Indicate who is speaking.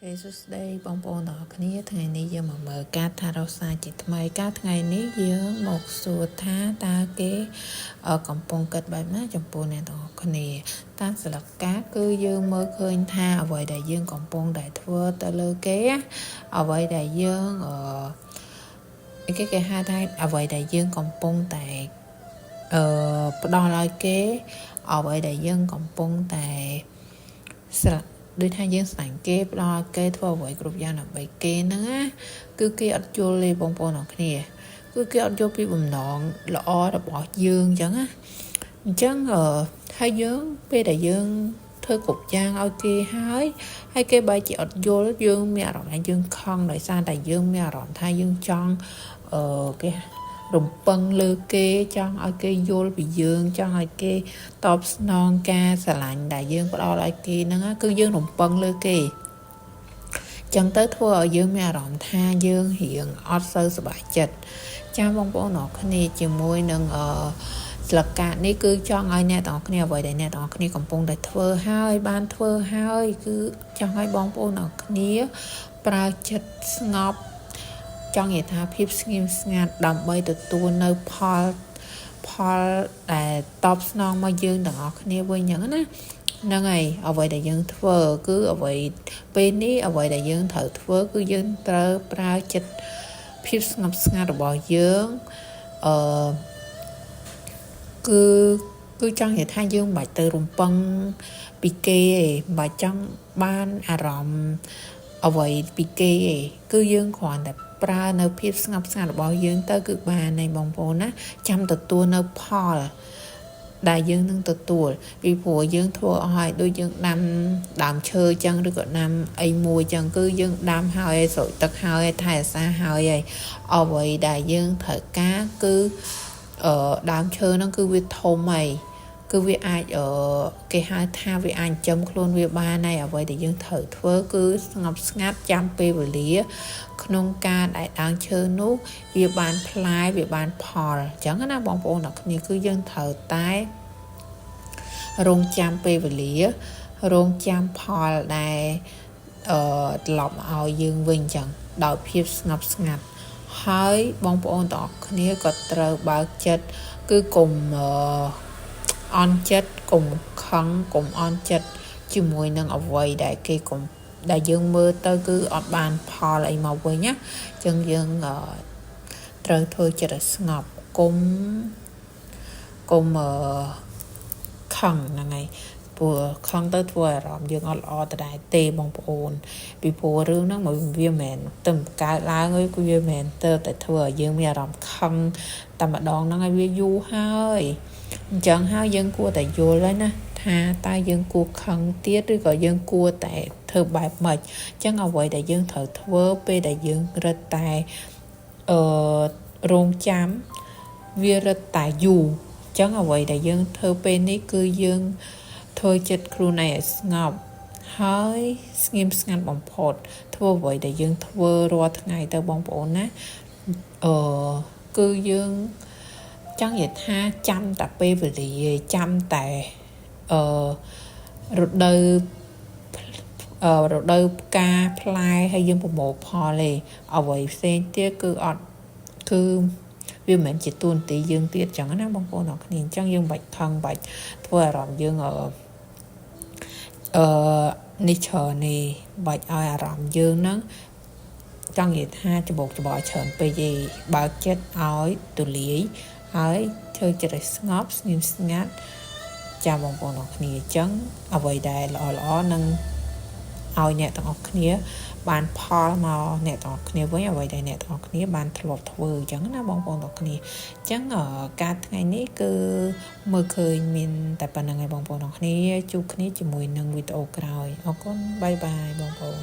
Speaker 1: គេសួស្តីបងប្អូនទាំងអស់គ្នាថ្ងៃនេះយើងមកមើលការថែរក្សាជាថ្មីការថ្ងៃនេះយើងមកសួរថាតើគេកំពុងគិតបែបណាចំពោះអ្នកទាំងអស់គ្នាតាមស្លឹកការគឺយើងមើលឃើញថាអ្វីដែលយើងកំពុងតែធ្វើទៅលើគេអ្វីដែលយើងគេហៅថាអ្វីដែលយើងកំពុងតែផ្ដល់ឲ្យគេអ្វីដែលយើងកំពុងតែដូចថាយើងស្ដាញ់គេផ្ដល់គេធ្វើអ្វីគ្រប់យ៉ាងដើម្បីគេហ្នឹងណាគឺគេអត់យល់ទេបងប្អូនអរគ្នាគឺគេអត់យល់ពីបំណងល្អរបស់យើងអញ្ចឹងណាអញ្ចឹងហើយយើងពេលដែលយើងធ្វើគ្រប់យ៉ាងឲ្យគេហើយគេបែរជាអត់យល់យើងមានអារម្មណ៍ថាយើងខឹងដោយសារតែយើងមានអារម្មណ៍ថាយើងចង់គេរំពឹងលើគេចង់ឲ្យគេយល់ពីយើងចង់ឲ្យគេតបស្នងការស្រឡាញ់ដែលយើងផ្ដល់ឲ្យគេហ្នឹងគឺយើងរំពឹងលើគេចឹងទៅធ្វើឲ្យយើងមានអារម្មណ៍ថាយើងរៀងអត់សូវសប្បាយចិត្តចាបងប្អូនអរគ្នាជាមួយនឹងស្លឹកការនេះគឺចង់ឲ្យអ្នកទាំងអស់គ្នាអ្វីដែលអ្នកទាំងអស់គ្នាកំពុងតែធ្វើហើយបានធ្វើហើយគឺចង់ឲ្យបងប្អូនអរគ្នាប្រើចិត្តស្ងប់ចង់និយាយថាភាពស្ងៀមស្ងាត់ដើម្បីទទួលនៅផលដែលតបស្នងមកយើងទាំងអស់គ្នាវិញអញ្ចឹងណាហ្នឹងហើយអ្វីដែលយើងធ្វើគឺអ្វីពេលនេះអ្វីដែលយើងត្រូវធ្វើគឺយើងត្រូវប្រើចិត្តភាពស្ងប់ស្ងាត់របស់យើងគឺចង់និយាយថាយើងមិនបាច់ទៅរំពឹងពីគេទេមិនបាច់ចង់បានអារម្មណ៍អ្វីពីគេទេគឺយើងគ្រាន់តែប្រើនៅភាពស្ងប់ស្ងាត់របស់យើងទៅគឺបានហើយបងប្អូនណាចាំទទួលនៅផលដែលយើងនឹងទទួលពីព្រោះយើងធ្វើអស់ហើយដូចយើងដាំដើមឈើចឹងឬក៏ដាំអីមួយចឹងគឺយើងដាំហើយស្រោចទឹកហើយថែរក្សាហើយអ្វីដែលយើងត្រូវការគឺដើមឈើហ្នឹងគឺវាធំហើយគឺវាអាចគេហៅថាវាអាចចិញ្ចឹមខ្លួនវាបានហើយអ្វីដែលយើងត្រូវធ្វើគឺស្ងប់ស្ងាត់ចាំពេលវេលាក្នុងការដែលដើមឈើនោះវាបានផ្លែវាបានផលអញ្ចឹងណាបងប្អូនអ្នកគ្នាគឺយើងត្រូវតែរងចាំពេលវេលារងចាំផលដែលត្រឡប់មកឲ្យយើងវិញអញ្ចឹងដោយភាពស្ងប់ស្ងាត់ហើយបងប្អូនទាំងអស់គ្នាក៏ត្រូវបើកចិត្តគឺកុំអន់ចិត្តកុំខឹងកុំអន់ចិត្តជាមួយនឹងអ្វីដែលគេដែលយើងមើលទៅគឺអត់បានផលអីមកវិញណាអញ្ចឹងយើងត្រូវធ្វើចិត្តឲ្យស្ងប់កុំខឹងហ្នឹងហើយព្រោះខឹងទៅធ្វើអារម្មណ៍យើងអត់ល្អដដែលទេបងប្អូនពីព្រោះរឿងហ្នឹងវាមិនមែនទៅកើតឡើងទេគឺវាមិនមែនតែធ្វើឲ្យយើងមានអារម្មណ៍ខឹងតែម្ដងហ្នឹងហើយវាយូរហើយអញ្ចឹងហើយយើងគួរតែយល់ហើយណាថាតើយើងគួរខឹងទៀតឬក៏យើងគួរតែធ្វើបែបម៉េចអញ្ចឹងអ្វីដែលយើងត្រូវធ្វើពេលដែលយើងរឹតតែរងចាំវារឹតតែយូរអញ្ចឹងអ្វីដែលយើងធ្វើពេលនេះគឺយើងធ្វើចិត្តខ្លួនឯងឲ្យស្ងប់ហើយស្ងៀមស្ងាត់បំផុតធ្វើអ្វីដែលយើងធ្វើរាល់ថ្ងៃទៅបងប្អូនណាគឺយើងចង់និយាយថាចាំតែពេលវេលាចាំតែរដូវផ្កាផ្លែហើយយើងប្រមូលផលទេអ្វីផ្សេងទៀតគឺអត់គឺវាមិនមែនជាទួនាទីយើងទៀតចឹងណាបងប្អូនអរគ្នាអញ្ចឹងយើងបាច់ខឹងបាច់ធ្វើអារម្មណ៍យើងនេះច្រើននេះបាច់ឲ្យអារម្មណ៍យើងហ្នឹងចង់និយាយថាច្បោកច្បល់ច្រើនពេកទេបើកចិត្តឲ្យទូលាយហើយធ្វើចិត្តឲ្យស្ងប់ស្ងៀមស្ងាត់ចាំបងប្អូនអរគ្នាអញ្ចឹងអ្វីដែលល្អនឹងឲ្យអ្នកទាំងអស់គ្នាបានផលមកអ្នកទាំងអស់គ្នាវិញអ្វីដែលអ្នកទាំងអស់គ្នាបានធ្លាប់ធ្វើអញ្ចឹងណាបងប្អូនទាំងគ្នាអញ្ចឹងការថ្ងៃនេះគឺមើលឃើញមានតែប៉ុណ្្នឹងឯងបងប្អូនទាំងគ្នាជួបគ្នាជាមួយនឹងវីដេអូក្រោយអរគុណបាយបាយបងប្អូន